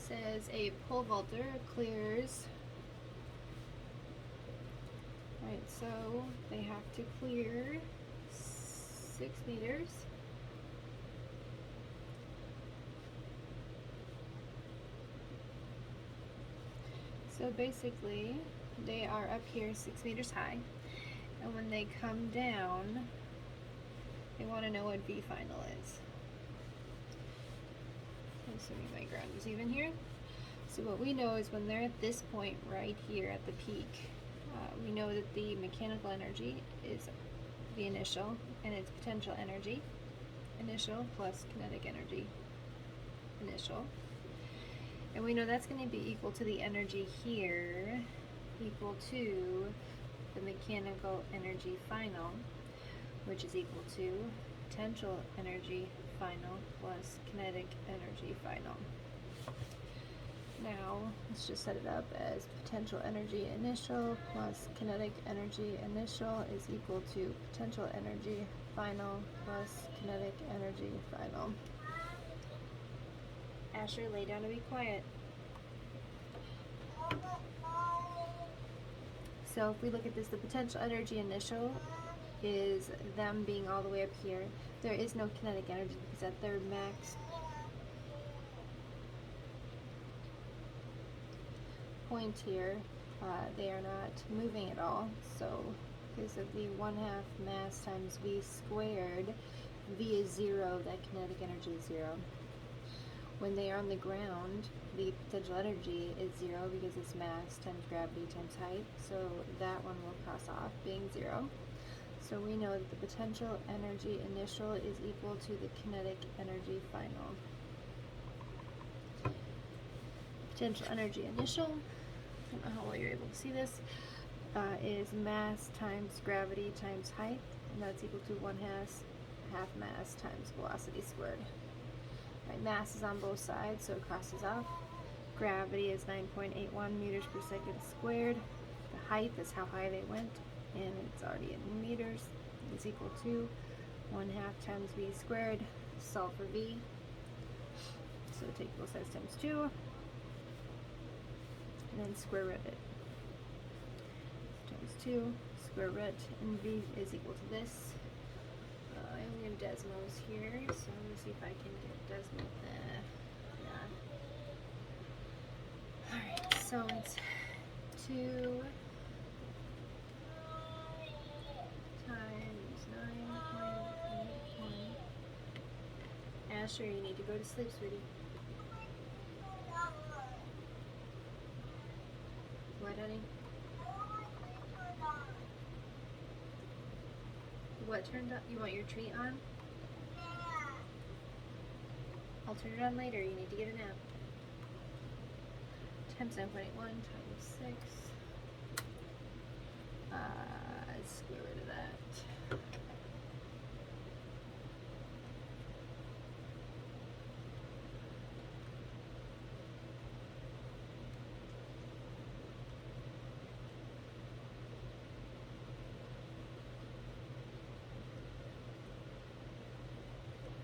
says a pole vaulter clears. Right, so they have to clear 6 meters. So basically, they are up here 6 meters high, and when they come down, they want to know what V final is. Assuming my ground is even here. So what we know is when they're at this point right here at the peak, we know that the mechanical energy is the initial, and it's potential energy, initial, plus kinetic energy, initial. And we know that's going to be equal to the energy here, equal to the mechanical energy final, which is equal to potential energy final plus kinetic energy final. Now, let's just set it up as potential energy initial plus kinetic energy initial is equal to potential energy final plus kinetic energy final. Asher, lay down and be quiet. So if we look at this, the potential energy initial is them being all the way up here. There is no kinetic energy because at their max point here, they are not moving at all. So because of the 1/2 mass times v squared, v is 0, that kinetic energy is 0. When they are on the ground, the potential energy is 0 because it's mass times gravity times height, so that one will cross off being 0. So we know that the potential energy initial is equal to the kinetic energy final. Potential energy initial, I don't know how well you're able to see this, is mass times gravity times height, and that's equal to 1/2 mass times velocity squared. Right, mass is on both sides, so it crosses off. Gravity is 9.81 meters per second squared. The height is how high they went, and it's already in meters. It's equal to 1/2 times v squared. Solve for v. So take both sides times 2, and then square root it. Times 2, square root, and v is equal to this. I only have Desmos here, so I'm going to see if I can get Desmo there. Yeah. Alright, so it's 2 times 9.81. Asher, you need to go to sleep, sweetie. What, honey? What turned up? You want your tree on? I'll turn it on later. You need to get a nap. Times 9.81 times 6. Square root of that.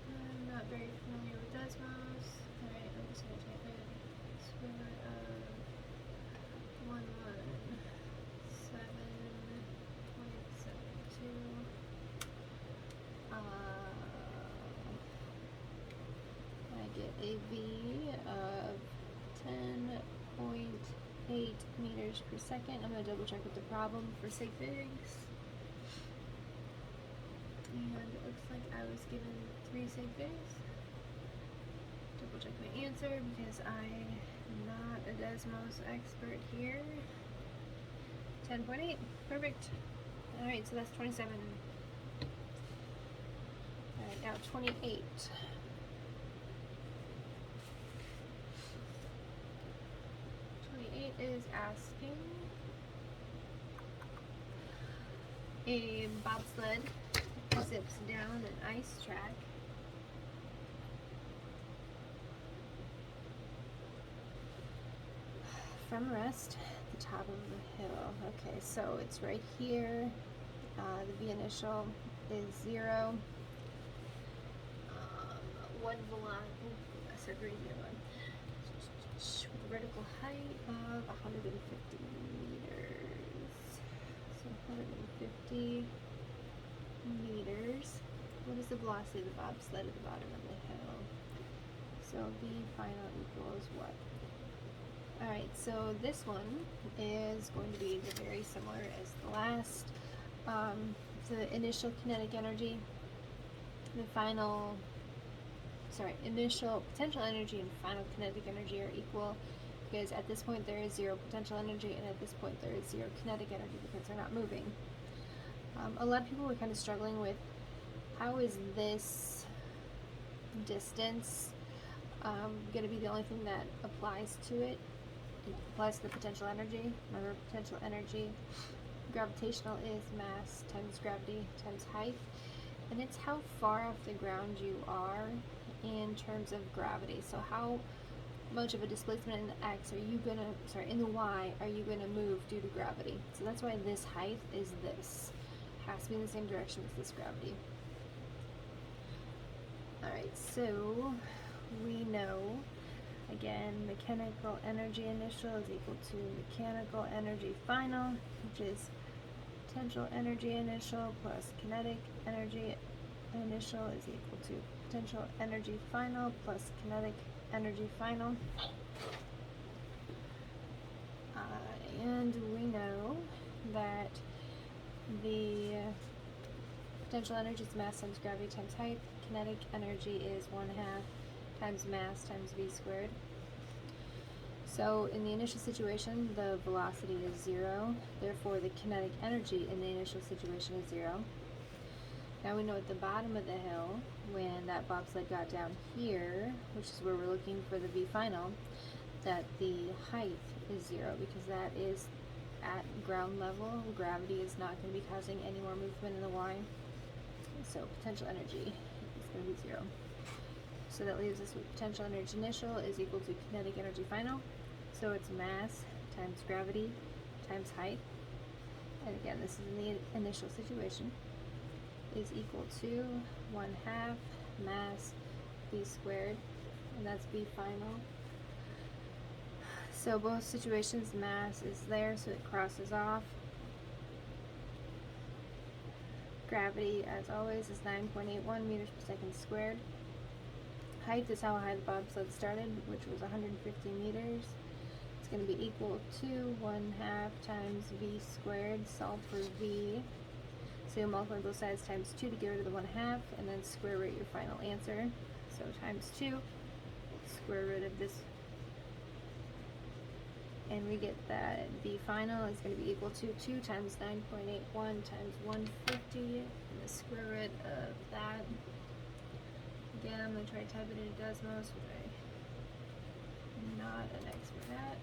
I'm not very familiar with Desmos. Alright, I'm just going to type in square root of 117.72. I get a V of 10.8 meters per second. I'm going to double check with the problem for sig figs. And it looks like I was given 3 sig figs. Double check my answer because I'm not a Desmos expert here. 10.8, perfect. Alright, so that's 27. Alright, now 28. 28 is asking a bobsled zips down an ice track from rest at the top of the hill. Okay, so it's right here. The V initial is 0. One velocity. I said radio. beach with a vertical height of 150 meters. So 150 meters. What is the velocity of the bobsled at the bottom of the hill? So V final equals what? Alright, so this one is going to be very similar as the last. The initial kinetic energy, the final, initial potential energy and final kinetic energy are equal, because at this point there is zero potential energy, and at this point there is zero kinetic energy because they're not moving. A lot of people were kind of struggling with how is this distance going to be the only thing that applies to it. It applies to the potential energy. Remember, potential energy, gravitational is mass times gravity times height, and it's how far off the ground you are in terms of gravity. So how much of a displacement in the x are you gonna, in the y are you gonna move due to gravity? So that's why this height is this. It has to be in the same direction as this gravity. Alright, so we know, again, mechanical energy initial is equal to mechanical energy final, which is potential energy initial plus kinetic energy initial is equal to potential energy final plus kinetic energy final. And we know that the potential energy is mass times gravity times height. Kinetic energy is 1/2 times mass times v squared. So in the initial situation, the velocity is 0. Therefore, the kinetic energy in the initial situation is 0. Now we know at the bottom of the hill, when that bobsled got down here, which is where we're looking for the v final, that the height is 0 because that is at ground level. Gravity is not going to be causing any more movement in the y. So potential energy is going to be 0. So that leaves us with potential energy initial is equal to kinetic energy final. So it's mass times gravity times height. And again, this is in the initial situation, is equal to 1/2 mass v squared, and that's v final. So both situations, mass is there, so it crosses off. Gravity, as always, is 9.81 meters per second squared. Height is how high the bobsled started, which was 150 meters. It's going to be equal to 1/2 times v squared. Solve for v. So you'll multiply both sides times 2 to get rid of the 1/2, and then square root your final answer. So times 2, square root of this, and we get that v final is going to be equal to 2 times 9.81 times 150, and the square root of that. Again, I'm going to try to type it in Desmos, which I'm not an expert at.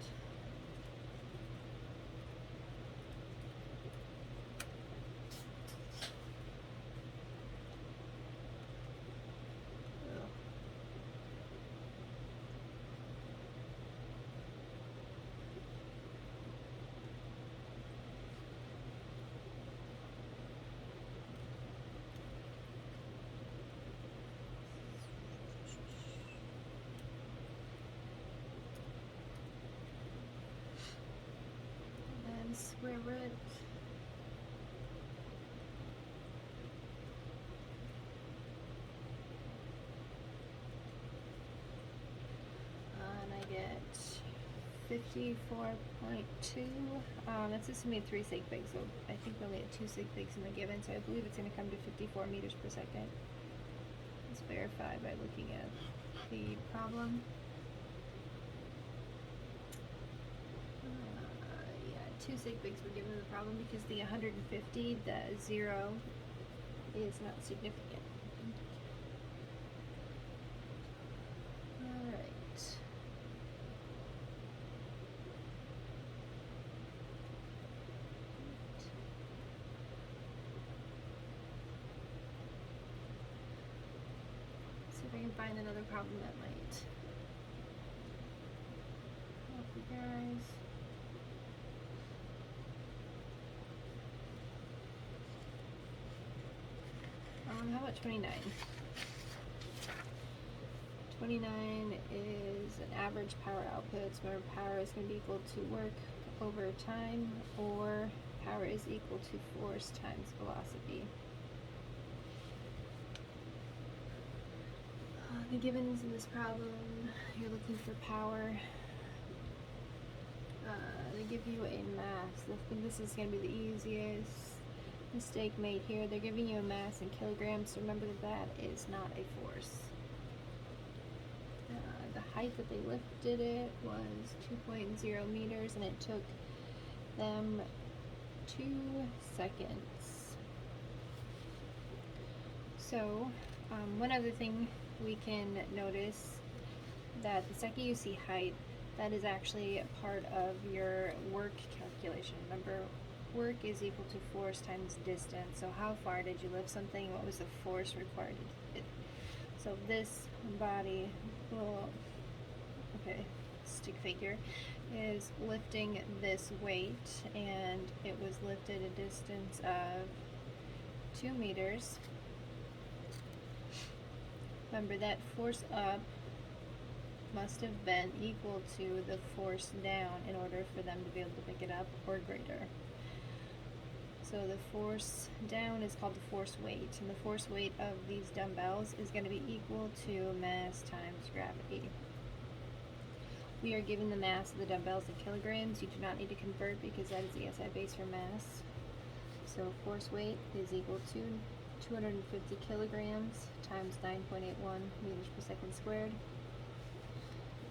Square root and I get 54.2. It's assuming 3 sig figs, so I think we only had 2 sig figs in the given, so I believe it's going to come to 54 meters per second. Let's verify by looking at the problem. 2 sig figs were given the problem because the 150, the 0, is not significant. Alright. See if I can find another problem that might help you guys. How about 29? 29 is an average power output. So remember, power is going to be equal to work over time, or power is equal to force times velocity. The givens in this problem, you're looking for power. They give you a mass. I think this is going to be the easiest mistake made here. They're giving you a mass in kilograms, so remember that that is not a force. The height that they lifted it was 2.0 meters, and it took them 2 seconds. So, one other thing we can notice, that the second you see height, that is actually a part of your work calculation. Remember, work is equal to force times distance. So how far did you lift something? What was the force required to do it? So this body, little, stick figure, is lifting this weight, and it was lifted a distance of 2 meters. Remember, that force up must have been equal to the force down in order for them to be able to pick it up, or greater. So the force down is called the force weight, and the force weight of these dumbbells is going to be equal to mass times gravity. We are given the mass of the dumbbells in kilograms. You do not need to convert because that is the SI base for mass. So force weight is equal to 250 kilograms times 9.81 meters per second squared.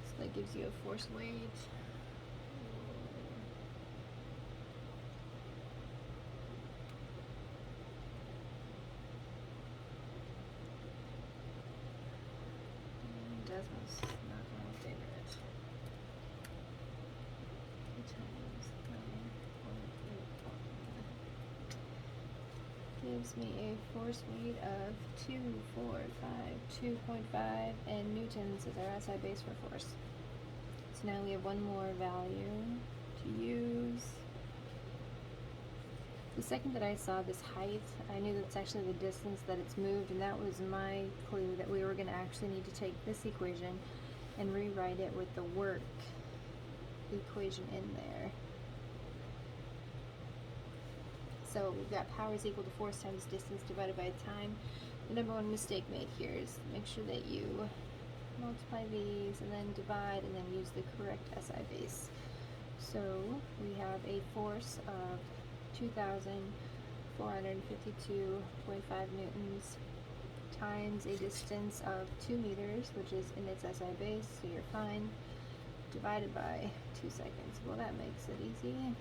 So that gives you a force weight. Desmos, not my favorite. Times 9.81 gives me a force weight of 2.5 and newtons is our SI base for force. So now we have one more value to use. The second that I saw this height, I knew that's actually the distance that it's moved, and that was my clue that we were going to actually need to take this equation and rewrite it with the work equation in there. So we've got power is equal to force times distance divided by time. The number one mistake made here is make sure that you multiply these and then divide and then use the correct SI base. So we have a force of 2,452.5 newtons times a distance of 2 meters, which is in its SI base, so you're fine, divided by 2 seconds. Well, that makes it easy.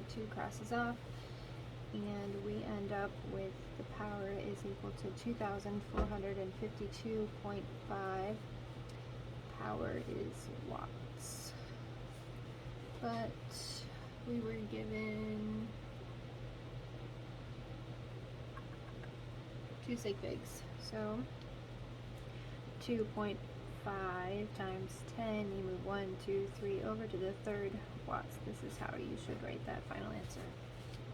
The 2 crosses off, and we end up with the power is equal to 2,452.5. Power is watts. But we were given 2 sig figs. So 2.5 times 10, you move 1, 2, 3 over to the third watts. This is how you should write that final answer.